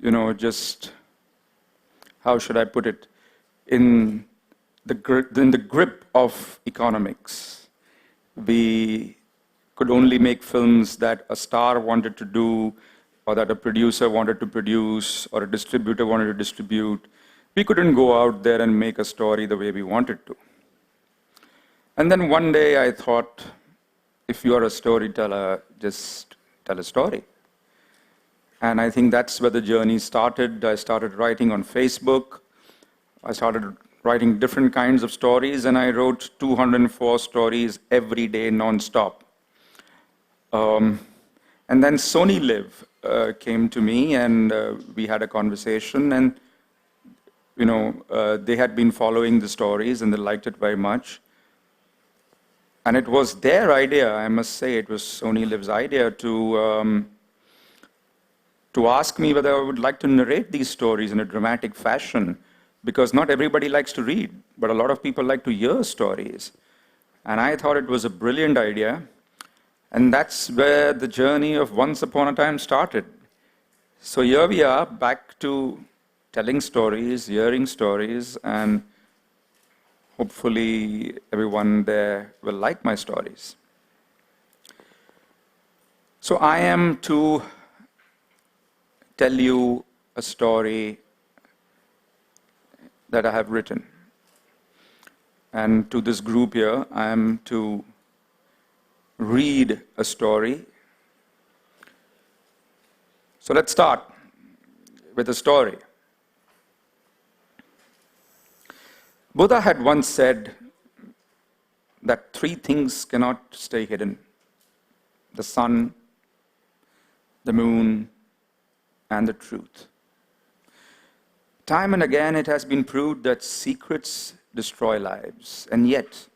just, how should I put it, in in the grip of economics. We could only make films that a star wanted to do, or that a producer wanted to produce, or a distributor wanted to distribute. We couldn't go out there and make a story the way we wanted to. And then one day I thought, if you are a storyteller, just tell a story. And I think that's where the journey started. I started writing on Facebook. I started writing different kinds of stories, and I wrote 204 stories every day, non-stop. And then Sony Live came to me, and we had a conversation, and they had been following the stories, and they liked it very much. And it was their idea, I must say, it was Sony Live's idea to ask me whether I would like to narrate these stories in a dramatic fashion, because not everybody likes to read, but a lot of people like to hear stories. And I thought it was a brilliant idea, and that's where the journey of Once Upon a Time started. So here we are, back to telling stories, hearing stories, and hopefully everyone there will like my stories. So I am to tell you a story that I have written. And to this group here, I am to read a story. So let's start with a story. Buddha had once said that 3 things cannot stay hidden: the sun, the moon, and the truth. Time and again it has been proved that secrets destroy lives, and yet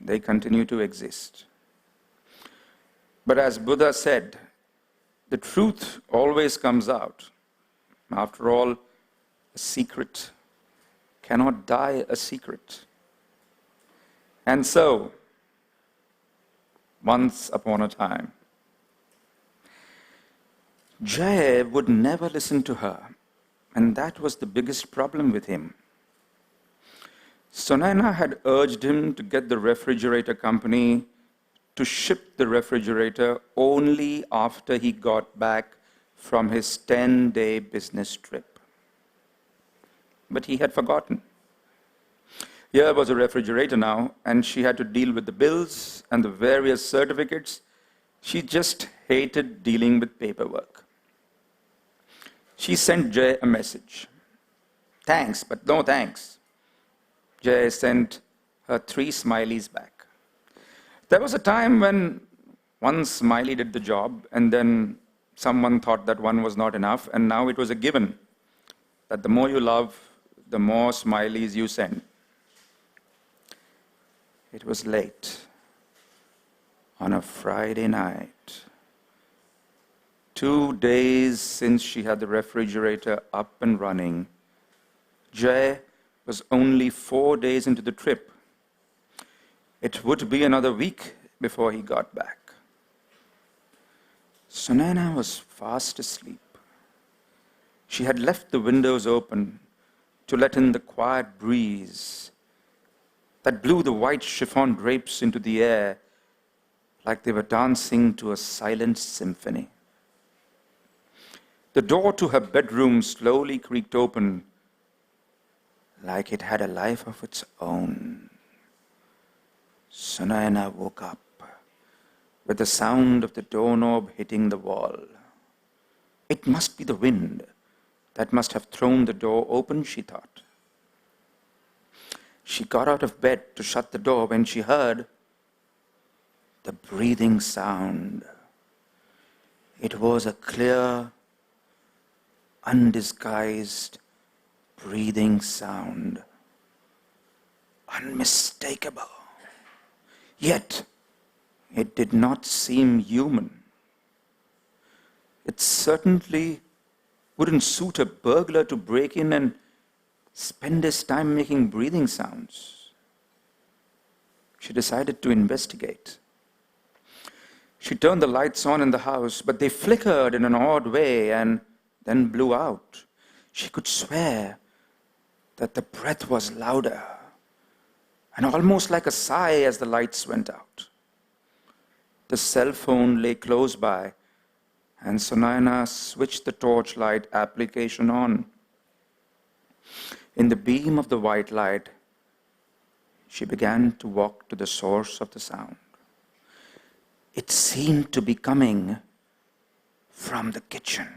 they continue to exist. But as Buddha said, the truth always comes out. After all, a secret cannot die a secret. And so, once upon a time, Jay would never listen to her, and that was the biggest problem with him. Sunaina had urged him to get the refrigerator company to ship the refrigerator only after he got back from his 10-day business trip. But he had forgotten. Here was a refrigerator now, and she had to deal with the bills and the various certificates. She just hated dealing with paperwork. She sent Jay a message. Thanks, but no thanks. Jay sent her 3 smileys back. There was a time when one smiley did the job, and then someone thought that one was not enough, and now it was a given that the more you love, the more smileys you send. It was late on a Friday night, 2 days since she had the refrigerator up and running. Jay was only 4 days into the trip. It would be another week before he got back. Sunaina was fast asleep. She had left the windows open to let in the quiet breeze that blew the white chiffon drapes into the air like they were dancing to a silent symphony. The door to her bedroom slowly creaked open like it had a life of its own. Sunaina woke up with the sound of the doorknob hitting the wall. It must be the wind that must have thrown the door open, she thought. She got out of bed to shut the door when she heard the breathing sound. It was a clear, undisguised breathing sound. Unmistakable. Yet, it did not seem human. It certainly wouldn't suit a burglar to break in and spend his time making breathing sounds. She decided to investigate. She turned the lights on in the house, but they flickered in an odd way, and then blew out. She could swear that the breath was louder and almost like a sigh as the lights went out. The cell phone lay close by, and Sunayana switched the torchlight application on. In the beam of the white light, she began to walk to the source of the sound. It seemed to be coming from the kitchen.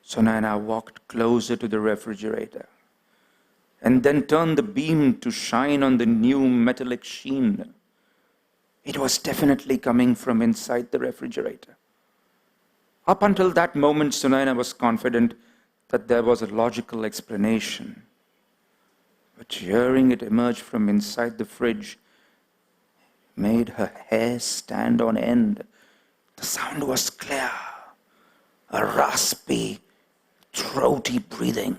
Sunayana walked closer to the refrigerator and then turned the beam to shine on the new metallic sheen. It was definitely coming from inside the refrigerator. Up until that moment, Sunayana was confident that there was a logical explanation. But hearing it emerge from inside the fridge made her hair stand on end. The sound was clear, a raspy, throaty breathing.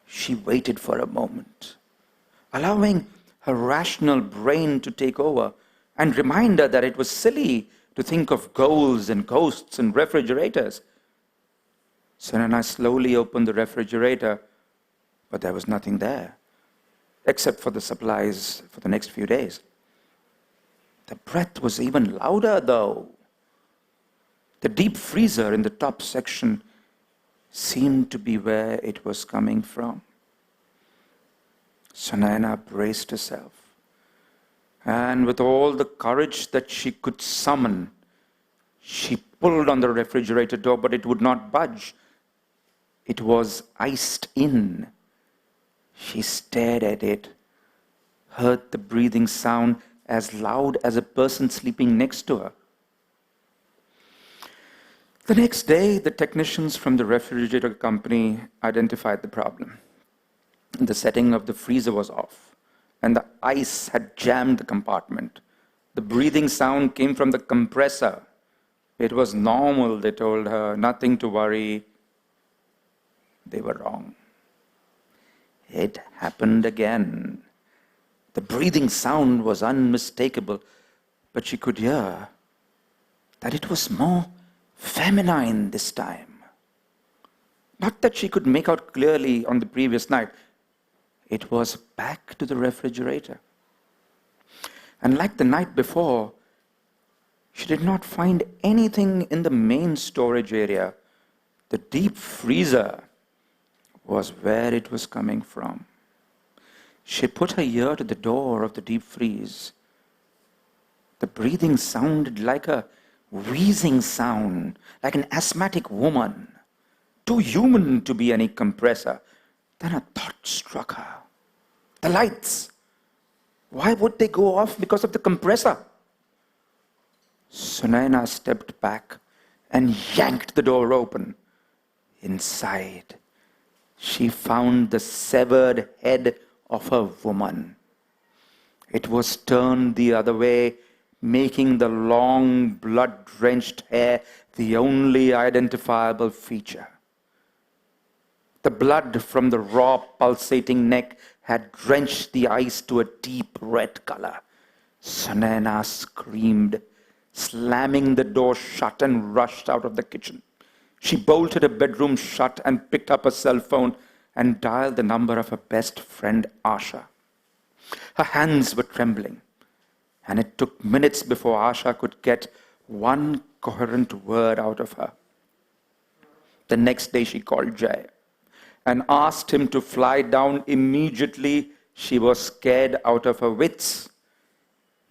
She waited for a moment, allowing her rational brain to take over and remind her that it was silly to think of ghouls and ghosts in refrigerators. Sunayana slowly opened the refrigerator, but there was nothing there, except for the supplies for the next few days. The breath was even louder, though. The deep freezer in the top section seemed to be where it was coming from. Sunayana braced herself, and with all the courage that she could summon, she pulled on the refrigerator door, but it would not budge. It was iced in. She stared at it, heard the breathing sound as loud as a person sleeping next to her. The next day, the technicians from the refrigerator company identified the problem. The setting of the freezer was off, and the ice had jammed the compartment. The breathing sound came from the compressor. It was normal, they told her, nothing to worry. They were wrong. It happened again. The breathing sound was unmistakable, but she could hear that it was more feminine this time. Not that she could make out clearly on the previous night. It was back to the refrigerator. And like the night before, she did not find anything in the main storage area. The deep freezer was where it was coming from. She put her ear to the door of the deep freeze. The breathing sounded like a wheezing sound, like an asthmatic woman, too human to be any compressor. Then a thought struck her. The lights. Why would they go off because of the compressor? Sunayana stepped back and yanked the door open. Inside, she found the severed head of a woman. It was turned the other way, making the long, blood-drenched hair the only identifiable feature. The blood from the raw, pulsating neck had drenched the ice to a deep red color. Sunayana screamed, slamming the door shut, and rushed out of the kitchen. She bolted her bedroom shut and picked up a cell phone and dialed the number of her best friend, Asha. Her hands were trembling, and it took minutes before Asha could get one coherent word out of her. The next day she called Jay and asked him to fly down immediately. She was scared out of her wits.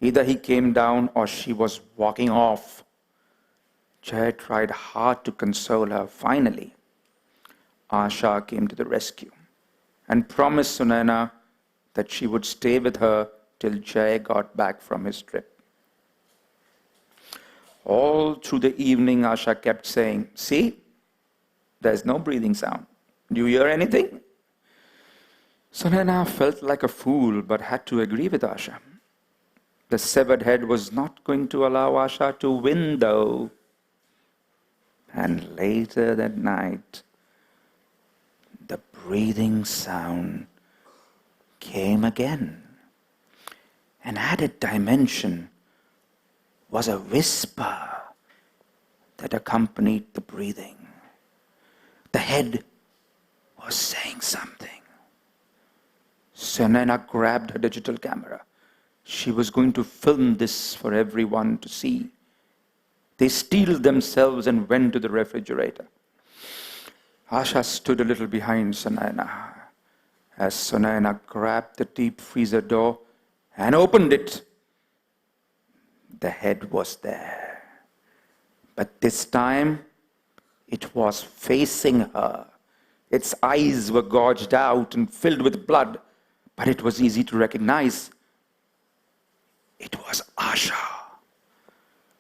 Either he came down or she was walking off. Jay tried hard to console her. Finally, Asha came to the rescue and promised Sunayana that she would stay with her till Jay got back from his trip. All through the evening, Asha kept saying, "See, there's no breathing sound. Do you hear anything?" Sunayana felt like a fool but had to agree with Asha. The severed head was not going to allow Asha to win, though. And later that night, the breathing sound came again. An added dimension was a whisper that accompanied the breathing. The head was saying something. Sunaina grabbed her digital camera. She was going to film this for everyone to see. They steeled themselves and went to the refrigerator. Asha stood a little behind Sunaina as Sunaina grabbed the deep freezer door and opened it. The head was there. But this time, it was facing her. Its eyes were gouged out and filled with blood, but it was easy to recognize. It was Asha.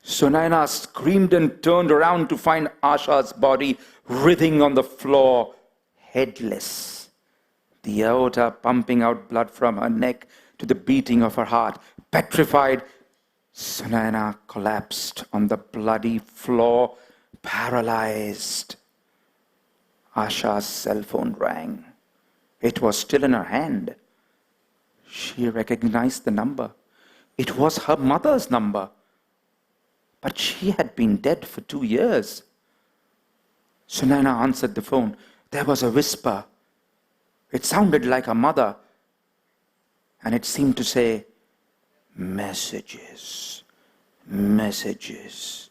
Sunaina screamed and turned around to find Asha's body writhing on the floor, headless. The aorta pumping out blood from her neck to the beating of her heart. Petrified, Sunaina collapsed on the bloody floor, paralyzed. Asha's cell phone rang. It was still in her hand. She recognized the number. It was her mother's number. But she had been dead for 2 years. Sunaina answered the phone. There was a whisper. It sounded like her mother. And it seemed to say, messages, messages,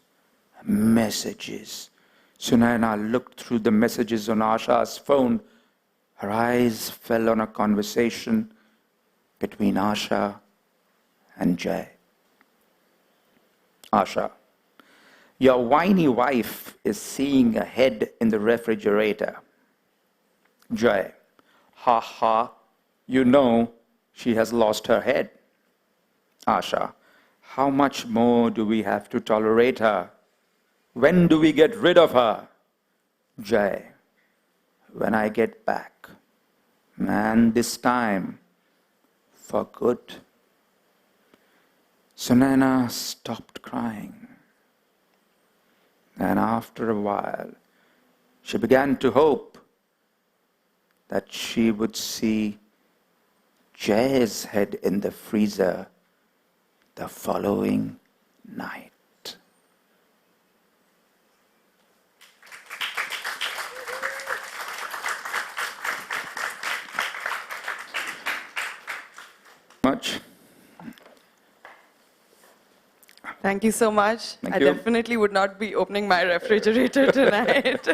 messages. Sunaina looked through the messages on Asha's phone. Her eyes fell on a conversation between Asha and Jay. Asha, your whiny wife is seeing a head in the refrigerator. Jay, ha ha, you know she has lost her head. Asha, how much more do we have to tolerate her? When do we get rid of her? Jay, when I get back. And this time, for good. Sunaina stopped crying. And after a while, she began to hope that she would see Jay's head in the freezer the following night. Much. Thank you so much. Thank I you. definitely would not be opening my refrigerator tonight.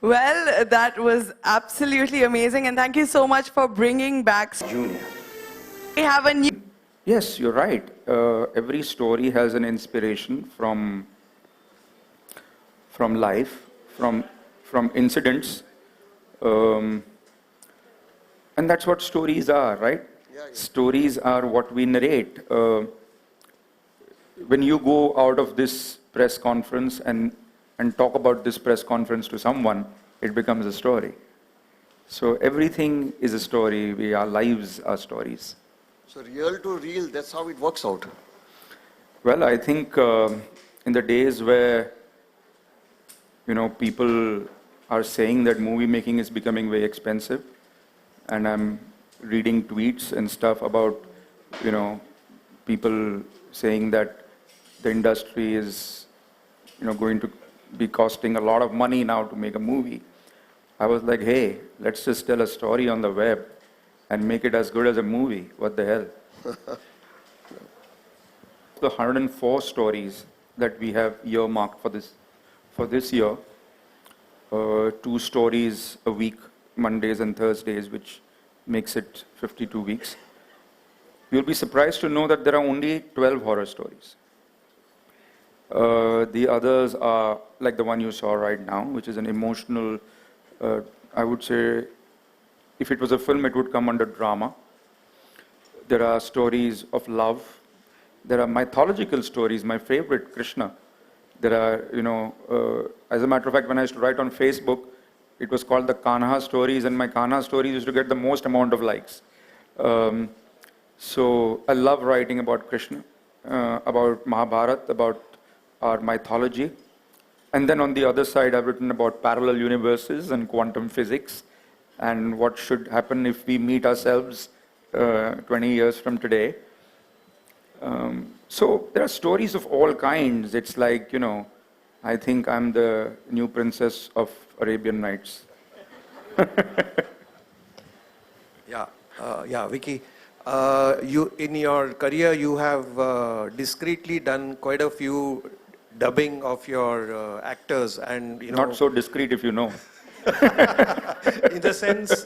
Well, that was absolutely amazing, and thank you so much for bringing back. Junior. We have a new. Yes, you're right. Every story has an inspiration from life, from incidents, and that's what stories are, right? Yeah. Stories are what we narrate. When you go out of this press conference and talk about this press conference to someone, it becomes a story. So everything is a story. Our lives are stories. So real to real, that's how it works out. Well, I think in the days where, people are saying that movie making is becoming very expensive, and I'm reading tweets and stuff about, people saying that the industry is, going to be costing a lot of money now to make a movie. I was like, hey, let's just tell a story on the web and make it as good as a movie. What the hell? The 104 stories that we have earmarked for this year, 2 stories a week, Mondays and Thursdays, which makes it 52 weeks. You'll be surprised to know that there are only 12 horror stories. The others are like the one you saw right now, which is an emotional, I would say, if it was a film, it would come under drama. There are stories of love. There are mythological stories, my favorite, Krishna. There are, as a matter of fact, when I used to write on Facebook, it was called the Kanha stories, and my Kanha stories used to get the most amount of likes. So I love writing about Krishna, about Mahabharata, about our mythology. And then on the other side, I've written about parallel universes and quantum physics and what should happen if we meet ourselves 20 years from today. So there are stories of all kinds. It's like, I think I'm the new princess of Arabian Nights. Yeah, Vicky. You in your career you have discreetly done quite a few dubbing of your actors, and Not so discreet if you know. in the sense,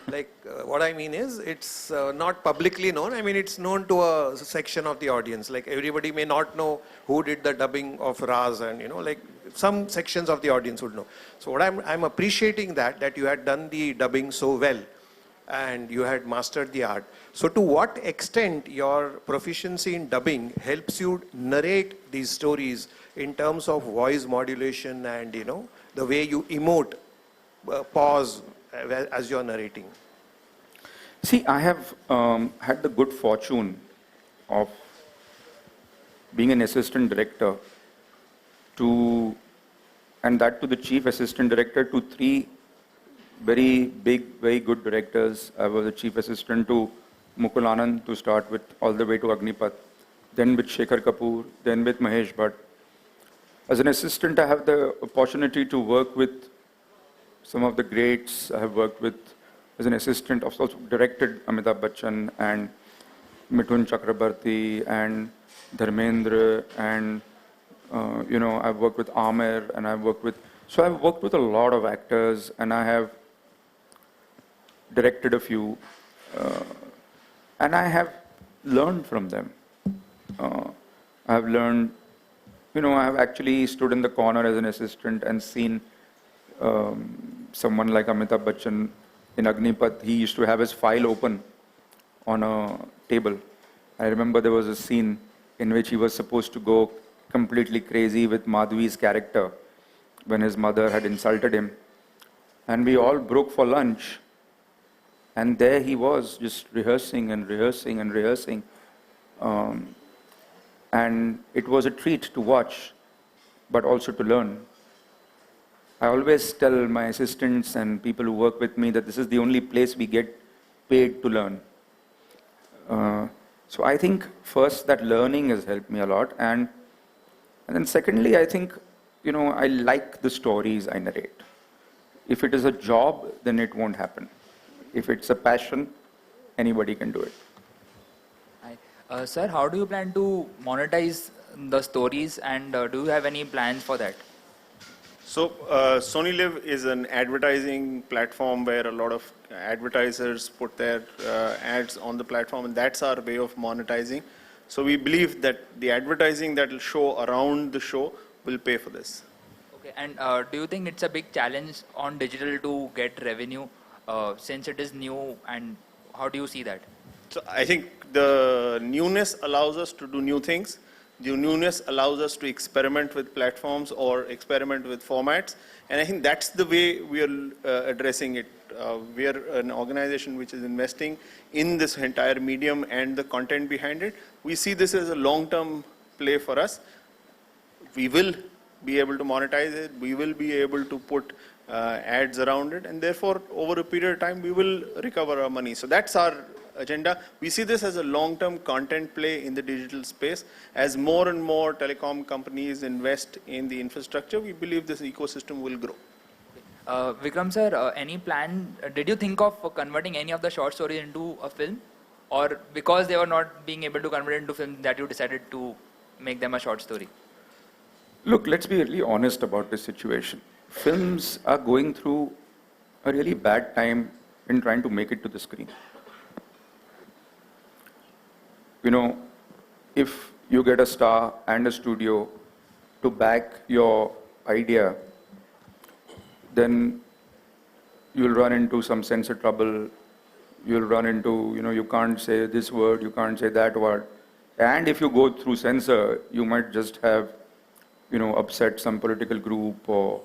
like what I mean is it's not publicly known. I mean, it's known to a section of the audience. Like everybody may not know who did the dubbing of Raz, and like some sections of the audience would know. So what I'm appreciating that you had done the dubbing so well, and you had mastered the art. So to what extent your proficiency in dubbing helps you narrate these stories in terms of voice modulation and the way you emote, pause as you're narrating? See, I have had the good fortune of being an assistant director to, and that to the chief assistant director to three very big, very good directors. I was a chief assistant to Mukul Anand to start with, all the way to Agnipath, then with Shekhar Kapoor, then with Mahesh Bhatt. As an assistant, I have the opportunity to work with some of the greats. I have worked with, as an assistant, I've also directed Amitabh Bachchan and Mithun Chakrabarti and Dharmendra, and I've worked with Amir, and I've worked with a lot of actors, and I have directed a few, and I have learned from them. I have learned, I have actually stood in the corner as an assistant and seen someone like Amitabh Bachchan in Agnipath. He used to have his file open on a table. I remember there was a scene in which he was supposed to go completely crazy with Madhvi's character when his mother had insulted him. And we all broke for lunch. And there he was, just rehearsing and rehearsing and rehearsing. And it was a treat to watch, but also to learn. I always tell my assistants and people who work with me that this is the only place we get paid to learn. So I think first that learning has helped me a lot. And then secondly, I think, I like the stories I narrate. If it is a job, then it won't happen. If it's a passion, anybody can do it. Hi. Sir, how do you plan to monetize the stories, and do you have any plans for that? So Sony Live is an advertising platform where a lot of advertisers put their ads on the platform, and that's our way of monetizing. So we believe that the advertising that will show around the show will pay for this. Okay, and do you think it's a big challenge on digital to get revenue since it is new, and how do you see that? So I think the newness allows us to do new things. The newness allows us to experiment with platforms or experiment with formats. And I think that's the way we are addressing it. We are an organization which is investing in this entire medium and the content behind it. We see this as a long-term play for us. We will be able to monetize it. We will be able to put ads around it. And therefore, over a period of time, we will recover our money. So that's our agenda. We see this as a long-term content play in the digital space. As more and more telecom companies invest in the infrastructure, we believe this ecosystem will grow. Vikram sir, any plan, did you think of converting any of the short stories into a film? Or because they were not being able to convert it into film, that you decided to make them a short story? Look, let's be really honest about this situation. Films are going through a really bad time in trying to make it to the screen. If you get a star and a studio to back your idea, then you'll run into some censor trouble. You'll run into, you can't say this word, you can't say that word. And if you go through censor, you might just have, upset some political group or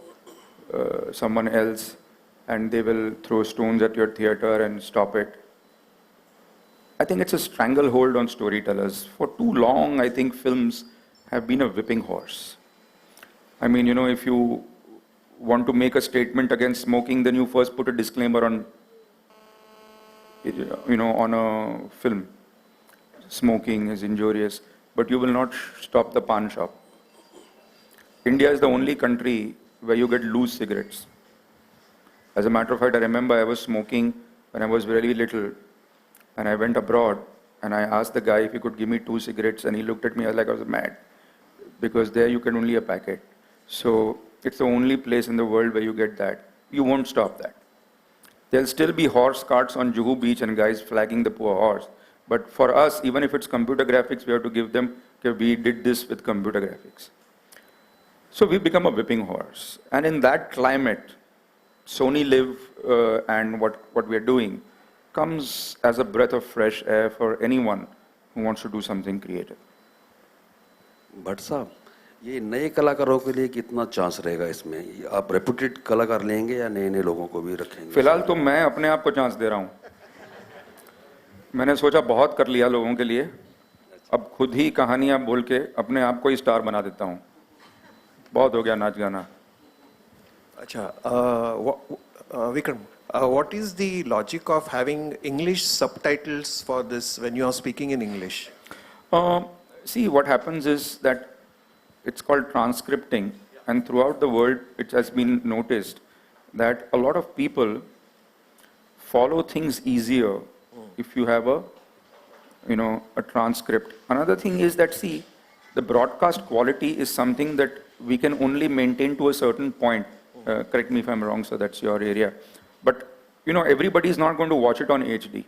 someone else, and they will throw stones at your theater and stop it. I think it's a stranglehold on storytellers. For too long, I think films have been a whipping horse. I mean, if you want to make a statement against smoking, then you first put a disclaimer on, on a film. Smoking is injurious, but you will not stop the pawn shop. India is the only country where you get loose cigarettes. As a matter of fact, I remember I was smoking when I was very little, and I went abroad, and I asked the guy if he could give me 2 cigarettes, and he looked at me like I was mad, because there you can only a packet. So it's the only place in the world where you get that. You won't stop that. There'll still be horse carts on Juhu Beach and guys flagging the poor horse. But for us, even if it's computer graphics, we have to give them, okay, we did this with computer graphics. So we become a whipping horse. And in that climate, Sony Live and what we are doing comes as a breath of fresh air for anyone who wants to do something creative. Bhatt साहब, ये नए कलाकारों के लिए कितना chance रहेगा इसमें? आप रेपुटेड कलाकार लेंगे या नए लोगों को भी रखेंगे? फिलहाल तो मैं अपने आप को चांस दे रहा हूँ. मैंने सोचा बहुत कर लिया लोगों के लिए, अब खुद ही कहानियाँ बोल के अपने आप को ही स्टार बना देता हूँ. बहुत हो गया नाच गाना. Acha, Vikram, what is the logic of having English subtitles for this when you are speaking in English? See, what happens is that it's called transcripting, and throughout the world it has been noticed that a lot of people follow things easier if you have a transcript. Another thing is that, see, the broadcast quality is something that we can only maintain to a certain point. Correct me if I'm wrong, so that's your area. But everybody is not going to watch it on HD.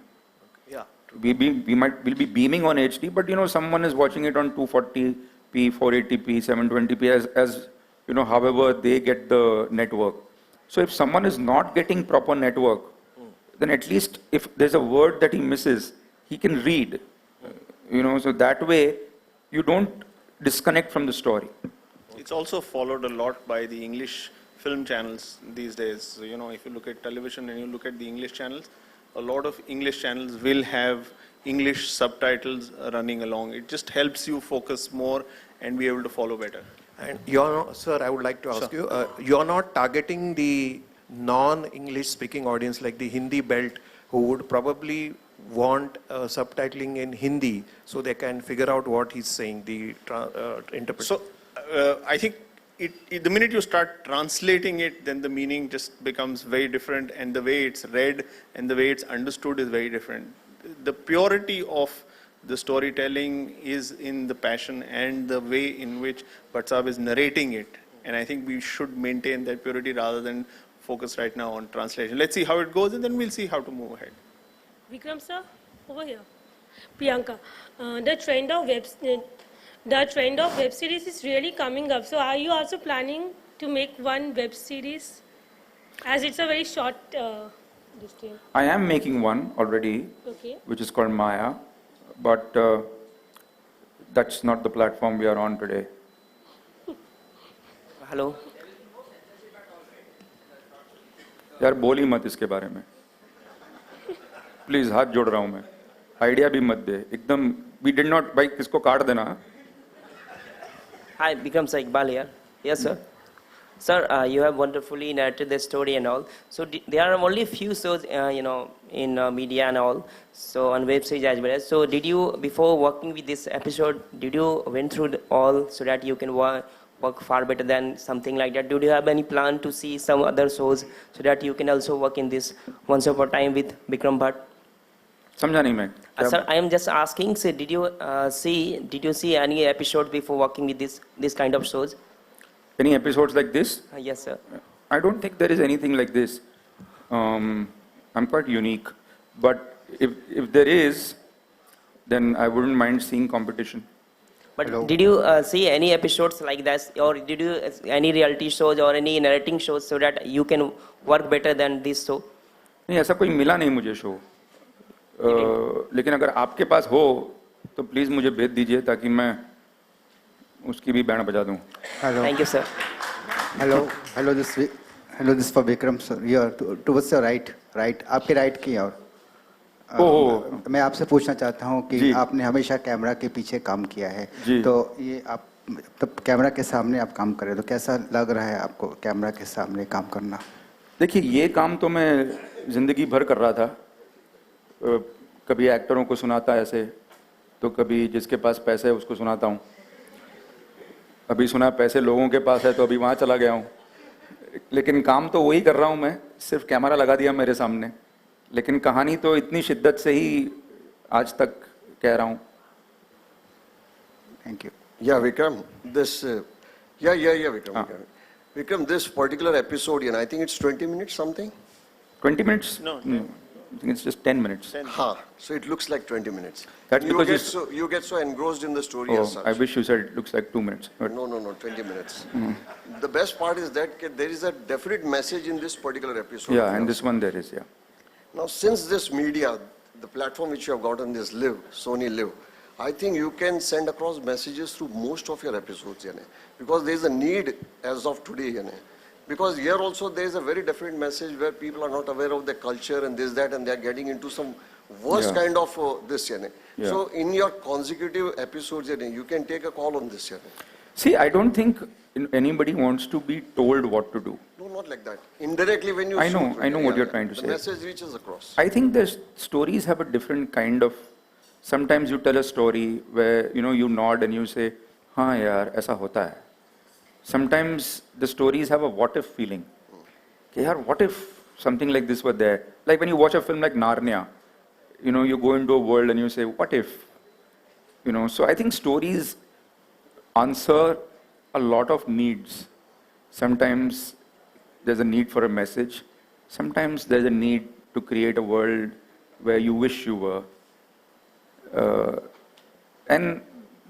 Yeah. We'll be beaming on HD, but someone is watching it on 240p, 480p, 720p as however they get the network. So if someone is not getting proper network, then at least if there's a word that he misses, he can read. So that way you don't disconnect from the story. It's also followed a lot by the English film channels these days. If you look at television and you look at the English channels, a lot of English channels will have English subtitles running along. It just helps you focus more and be able to follow better. And sir, I would like to ask you, you're not targeting the non-English speaking audience like the Hindi belt who would probably want subtitling in Hindi so they can figure out what he's saying, the interpretation. So I think the minute you start translating it, then the meaning just becomes very different, and the way it's read and the way it's understood is very different. The purity of the storytelling is in the passion and the way in which Bhatt Sahab is narrating it. And I think we should maintain that purity rather than focus right now on translation. Let's see how it goes, and then we'll see how to move ahead. Vikram sir, over here. Priyanka, the trend of web series is really coming up. So are you also planning to make one web series? As it's a very short distance. I am making one already, Okay. which is called Maya, but that's not the platform we are on today. Hello. यार बोल ही मत इसके बारे में. Please हाथ जोड़ रहा हूं मैं. आइडिया भी मत दे एकदम. We did not, भाई किसको काट देना. Hi, Vikram sir, Iqbal here. Yes, sir. Sir, you have wonderfully narrated the story and all. So there are only few shows, in media and all. So on web series as well. So did you, before working with this episode, did you went through all so that you can work far better than something like that? Do you have any plan to see some other shows so that you can also work in this Once Upon a Time with Vikram Bhatt? समझा नहीं मैं. Sir, I am just asking. So did you see any episode before working with this kind of shows? Any episodes like this? Yes, sir. I don't think there is anything like this. I'm quite unique, but if there is, then I wouldn't mind seeing competition. But Hello. did you see any episodes like that, or did you any reality shows or any narrating shows so that you can work better than this show? नहीं ऐसा कोई मिला नहीं मुझे show. लेकिन अगर आपके पास हो तो प्लीज मुझे भेज दीजिए ताकि मैं उसकी भी बैंड बजा दूं. Hello. Thank you, sir. Hello. This is for Vikram sir. Here towards your right. आपके right की ओर. मैं आपसे पूछना चाहता हूँ कि आपने हमेशा कैमरा के पीछे काम किया है. तो ये आप तब कैमरा के सामने आप काम कर रहे हो तो कैसा लग रहा है आपको कैमरा के सामने काम करना? देखिए ये काम तो मैं जिंदगी भर कर रहा था. कभी एक्टरों को सुनाता ऐसे, तो कभी जिसके पास पैसे है उसको सुनाता हूँ. अभी सुना पैसे लोगों के पास है तो अभी वहाँ चला गया हूँ, लेकिन काम तो वही कर रहा हूँ मैं, सिर्फ कैमरा लगा दिया मेरे सामने, लेकिन कहानी तो इतनी शिद्दत से ही आज तक कह रहा हूँ. Thank you. Yeah, Vikram, this, Vikram. Vikram, this particular episode, I think it's 20 minutes something? 20 minutes? No, I think it's just 10 minutes. So it looks like 20 minutes. That's you because get so engrossed in the story as such. I wish you said it looks like 2 minutes. But No, 20 minutes. The best part is that there is a definite message in this particular episode. yeah, and this one there is, yeah. Now, since this media, the platform which you have gotten is Live, Sony Live, I think you can send across messages through most of your episodes, because there is a need as of today. Because here also there is a very definite message where people are not aware of the culture and this, that, and they are getting into some worst kind of this. Yeah. So in your consecutive episodes, you can take a call on this. See, I don't think anybody wants to be told what to do. No, not like that. Indirectly when you I know what you're yeah. trying to The say. message reaches across. I think the stories have a different kind of. Sometimes you tell a story where you nod and you say, "हाँ यार, ऐसा होता है." Sometimes the stories have a what if feeling. Okay, yaar, what if something like this were there? Like when you watch a film like Narnia, you go into a world and you say, "What if?" So I think stories answer a lot of needs. Sometimes there's a need for a message. Sometimes there's a need to create a world where you wish you were. And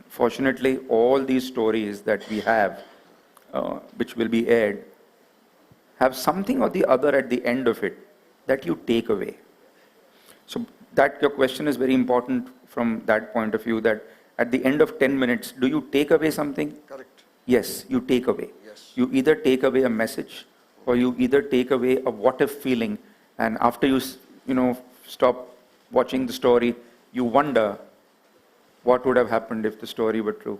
fortunately, all these stories that we have, which will be aired, have something or the other at the end of it that you take away. So that your question is very important from that point of view, that at the end of 10 minutes, do you take away something? Correct. Yes, you take away. Yes. You either take away a message or you either take away a what if feeling, and after you stop watching the story, you wonder what would have happened if the story were true.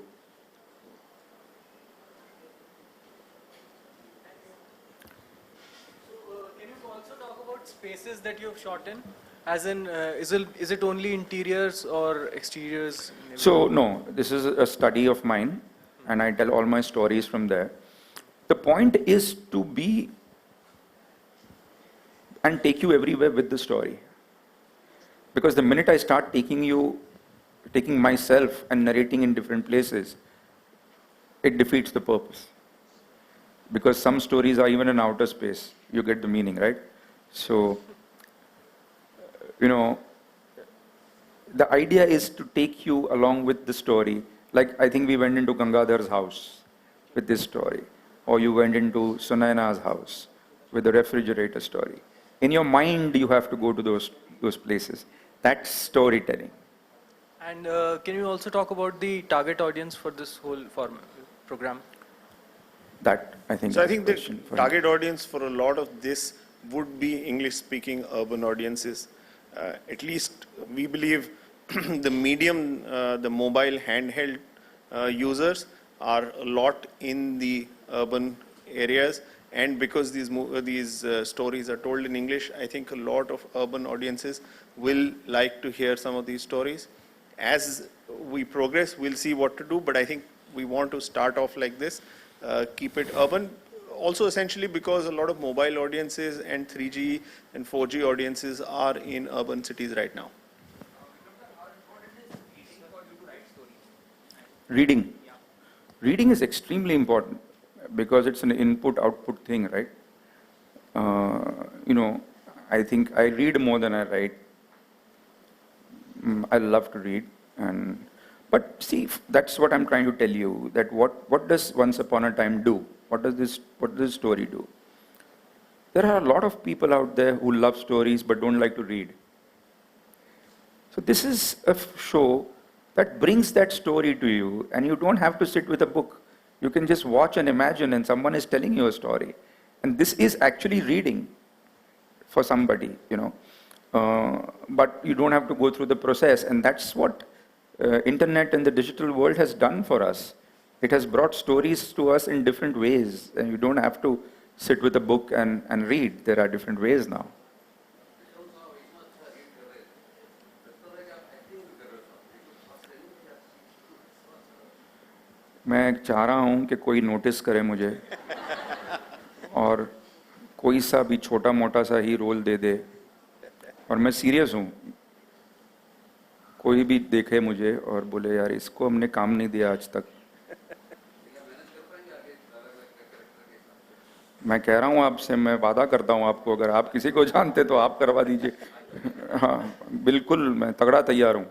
Can you also talk about spaces that you have shot in? As in, is it only interiors or exteriors? So no, this is a study of mine, and I tell all my stories from there. The point is to be and take you everywhere with the story. Because the minute I start taking myself and narrating in different places, it defeats the purpose. Because some stories are even in outer space. You get the meaning, right? So, the idea is to take you along with the story. Like, I think we went into Gangadhar's house with this story. Or you went into Sunaina's house with the refrigerator story. In your mind, you have to go to those places. That's storytelling. And can you also talk about the target audience for this whole program? That, I think, So I is think the the question for target audience for a lot of this would be English-speaking urban audiences. At least we believe the medium, the mobile handheld users are a lot in the urban areas, and because these stories are told in English, I think a lot of urban audiences will like to hear some of these stories. As we progress, we'll see what to do, but I think we want to start off like this, keep it urban. Also essentially because a lot of mobile audiences and 3G and 4G audiences are in urban cities right now. Reading. Reading is extremely important because it's an input-output thing, right? I think I read more than I write. I love to read, but see, that's what I'm trying to tell you. That what does Once Upon a Time do? What does this story do? There are a lot of people out there who love stories but don't like to read. So this is a show that brings that story to you, and you don't have to sit with a book. You can just watch and imagine, and someone is telling you a story. And this is actually reading for somebody, but you don't have to go through the process, and that's what internet and the digital world has done for us. It has brought stories to us in different ways, and you don't have to sit with a book and read. There are different ways now. मैं चाह रहा हूँ कि कोई notice करे मुझे और कोई सा भी छोटा मोटा सा ही रोल दे दे, और मैं सीरियस हूँ। कोई भी देखे मुझे और बोले यार इसको हमने काम नहीं दिया आज तक, मैं कह रहा हूँ आपसे, मैं वादा करता हूँ आपको, अगर आप किसी को जानते तो आप करवा दीजिए। हाँ बिल्कुल, मैं तगड़ा तैयार हूँ।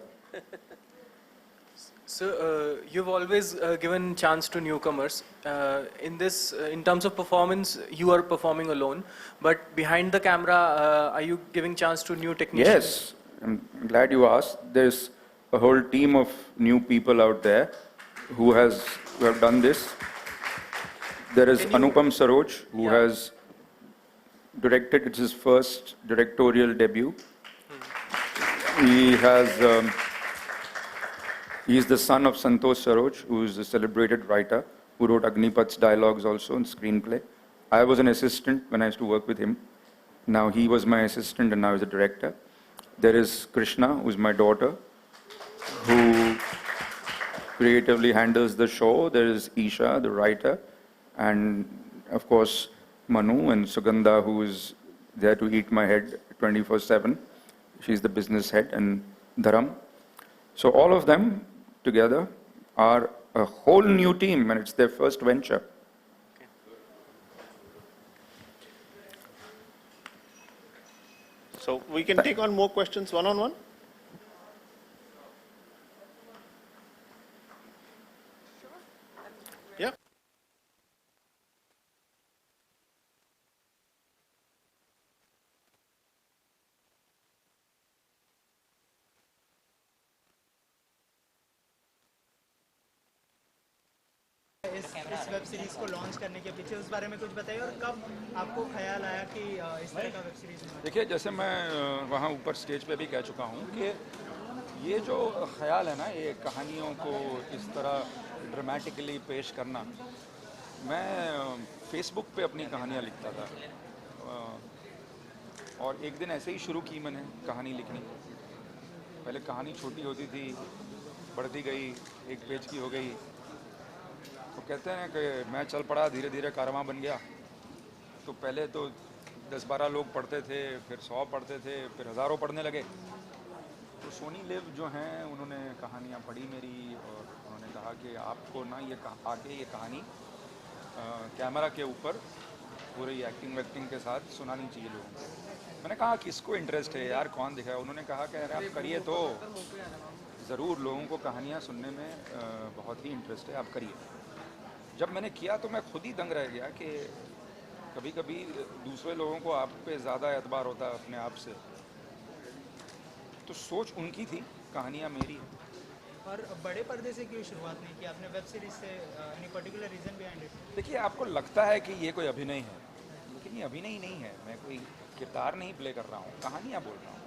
So, you've always given chance to newcomers. In terms of performance, you are performing alone. But behind the camera, are you giving chance to new technicians? Yes, I'm glad you asked. There's a whole team of new people out there who have done this. There is Anupam Saroj, who has directed. It's his first directorial debut. He has. He is the son of Santosh Saroj, who is a celebrated writer who wrote Agnipat's dialogues also in screenplay. I was an assistant when I used to work with him. Now he was my assistant and now he's a director. There is Krishna, who is my daughter, who creatively handles the show. There is Isha, the writer, and of course Manu and Sugandha, who is there to eat my head 24/7. She's the business head, and Dharam. So all of them together are a whole new team, and it's their first venture. So we can take on more questions one-on-one. Yeah. इस web series को launch करने के पीछे उस बारे में कुछ बताइए, और कब आपको ख्याल आया कि इस तरह का वेब सीरीज होना? देखिए, जैसे मैं वहाँ ऊपर स्टेज पे भी कह चुका हूँ कि ये जो ख्याल है ना, ये कहानियों को इस तरह ड्रामेटिकली पेश करना, मैं फेसबुक पे अपनी कहानियाँ लिखता था और एक दिन ऐसे ही शुरू की मैंने कहानी लिखनी। पहले कहानी छोटी होती थी, बढ़ती गई, एक पेज की हो गई, तो कहते हैं कि मैं चल पड़ा, धीरे धीरे कारवां बन गया। तो पहले तो 10-12 लोग पढ़ते थे, फिर 100 पढ़ते थे, फिर हज़ारों पढ़ने लगे। तो सोनी लिव जो हैं, उन्होंने कहानियाँ पढ़ी मेरी और उन्होंने कहा कि आपको ना ये आके ये कहानी कैमरा के ऊपर पूरी एक्टिंग वैक्टिंग के साथ सुनानी चाहिए लोगों को। मैंने कहा किसको इंटरेस्ट है यार, कौन दिखाया? उन्होंने कहा कि अरे आप करिए, तो ज़रूर लोगों को कहानियाँ सुनने में बहुत ही इंटरेस्ट है, आप करिए। जब मैंने किया तो मैं खुद ही दंग रह गया कि कभी कभी दूसरे लोगों को आप पे ज़्यादा एतबार होता है अपने आप से। तो सोच उनकी थी, कहानियाँ मेरी है। और बड़े पर्दे से क्यों शुरुआत नहीं की आपने वेब सीरीज से? Any particular reason behind it? देखिए, आपको लगता है कि ये कोई अभिनय है, लेकिन ये अभिनय नहीं है। मैं कोई किरदार नहीं प्ले कर रहा हूँ, कहानियाँ बोल रहा हूँ।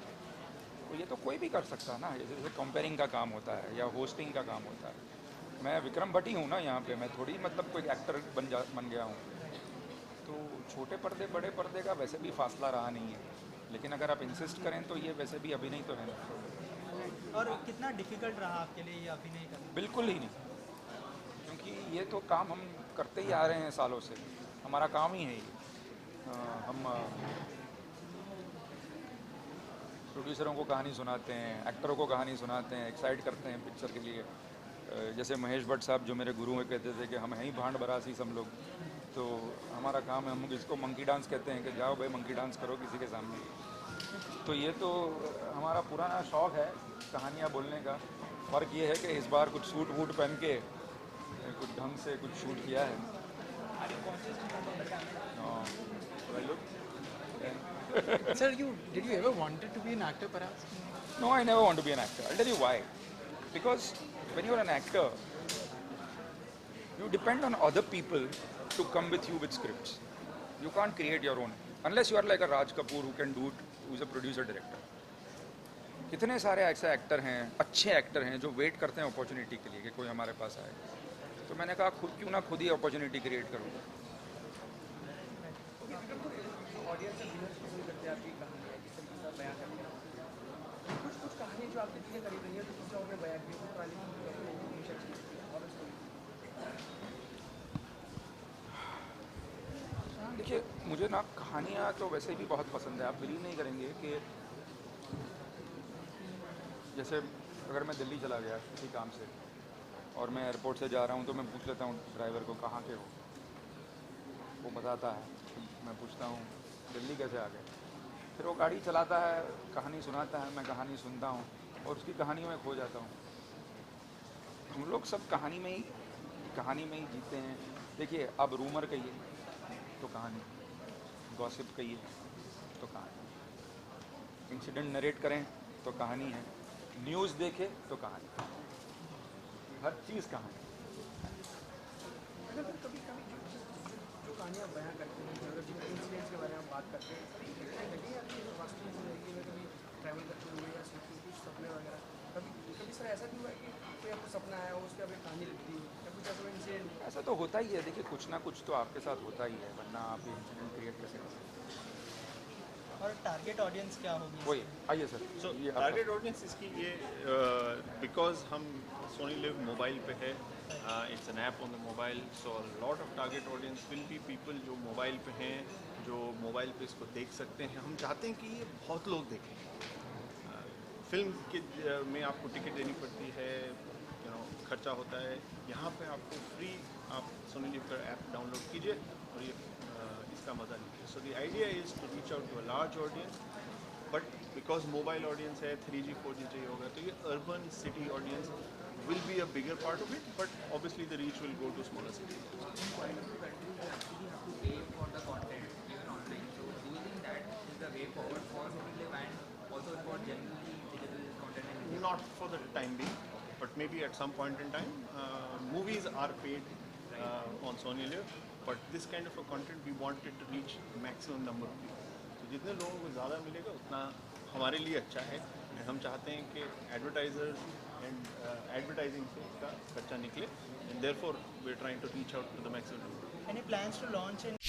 तो ये तो कोई भी कर सकता है ना, जैसे कंपेयरिंग का काम होता है या होस्टिंग का काम होता है। मैं विक्रम भट्ट ही हूँ ना यहाँ पे, मैं थोड़ी मतलब कोई एक्टर बन गया हूँ। तो छोटे पर्दे बड़े पर्दे का वैसे भी फासला रहा नहीं है, लेकिन अगर आप इंसिस्ट करें तो ये वैसे भी अभिनय तो है ना। और कितना डिफिकल्ट रहा आपके लिए ये अभिनय करना? बिल्कुल ही नहीं, क्योंकि ये तो काम हम करते ही आ रहे हैं सालों से, हमारा काम ही है ये। हम प्रोड्यूसरों को कहानी सुनाते हैं, एक्टरों को कहानी सुनाते हैं, एक्साइट करते हैं पिक्चर के लिए। जैसे महेश भट्ट साहब जो मेरे गुरु हैं कहते थे कि हम हैं ही भांड बरासी सब लोग, तो हमारा काम है, हम इसको मंकी डांस कहते हैं कि जाओ भाई मंकी डांस करो किसी के सामने। तो ये तो हमारा पुराना शौक़ है कहानियाँ बोलने का। फ़र्क ये है कि इस बार कुछ सूट वूट पहन के कुछ ढंग से कुछ शूट किया है। Sir, did you ever wanted to be an actor perhaps? No, I never want to be an actor. I'll tell you why. Because when you're an actor, you depend on other people to come with you with scripts. You can't create your own. Unless you are like a Raj Kapoor who can do it, who's a producer director. कितने सारे ऐसे actor हैं, अच्छे actor हैं, जो wait करते हैं opportunity के लिए कि कोई हमारे पास आए। तो मैंने कहा क्यों ना खुद ही अपॉर्चुनिटी क्रिएट करूँ। देखिए मुझे ना कहानियाँ तो वैसे भी बहुत पसंद है। आप बिलीव नहीं करेंगे कि जैसे अगर मैं दिल्ली चला गया किसी काम से और मैं एयरपोर्ट से जा रहा हूँ तो मैं पूछ लेता हूँ ड्राइवर को कहाँ के हो, वो बताता है, मैं पूछता हूँ दिल्ली कैसे आ गए, फिर वो गाड़ी चलाता है, कहानी सुनाता है, मैं कहानी सुनता हूँ और उसकी कहानी में खो जाता हूँ। हम लोग सब कहानी में ही जीते हैं। देखिए अब रूमर कहिए तो कहानी, गॉसिप कहिए तो कहानी, इंसिडेंट नरेट करें तो कहानी है, न्यूज़ देखें तो कहानी, हर चीज़ कहानी। अगर कभी कभी जो कहानियाँ बयां करते हैं, अगर जिन इंसिडेंट्स के बारे में बात करते हैं, कभी लगे या कि वास्तविक ज़िंदगी में कभी ट्रैवल करते हुए या कुछ सपने वगैरह, कभी कभी सर ऐसा भी हुआ है कि कोई आपको सपना आया हो, उस पर आपने कहानी लिख दी हो या कुछ ऐसा इंसिडेंट? ऐसा तो होता ही है। देखिए कुछ ना कुछ तो आपके साथ होता ही है, वरना आप इंसिडेंट क्रिएट कैसे कर सकते हैं। और टारगेट ऑडियंस क्या होगी? वही आइए सर। सो ये टारगेट ऑडियंस इसकी ये बिकॉज हम सोनी लिव मोबाइल पे है, it's an app on the mobile, so lot of target audience will be people जो मोबाइल पे हैं, जो मोबाइल पे इसको देख सकते हैं। हम चाहते हैं कि ये बहुत लोग देखें। फिल्म के में आपको टिकट देनी पड़ती है, खर्चा होता है। यहाँ पे आपको फ्री आप सोनी लिव का ऐप डाउनलोड कीजिए और ये इसका मज़ा लीजिए। So the idea is to reach out to a large audience, but because mobile audience है, 3G 4G चाहिए होगा, तो ये urban city audience will be a bigger part of it, but obviously the reach will go to smaller city. Not for the time being, but maybe at some point in time. Movies are paid on Sony Live, but this kind of a content we wanted to reach maximum number of people. तो जितने लोगों को ज़्यादा मिलेगा उतना हमारे लिए अच्छा है। And हम चाहते हैं कि advertisers and advertising से इसका खर्चा निकले, and therefore we are trying to reach out to the maximum number. Any plans to launch in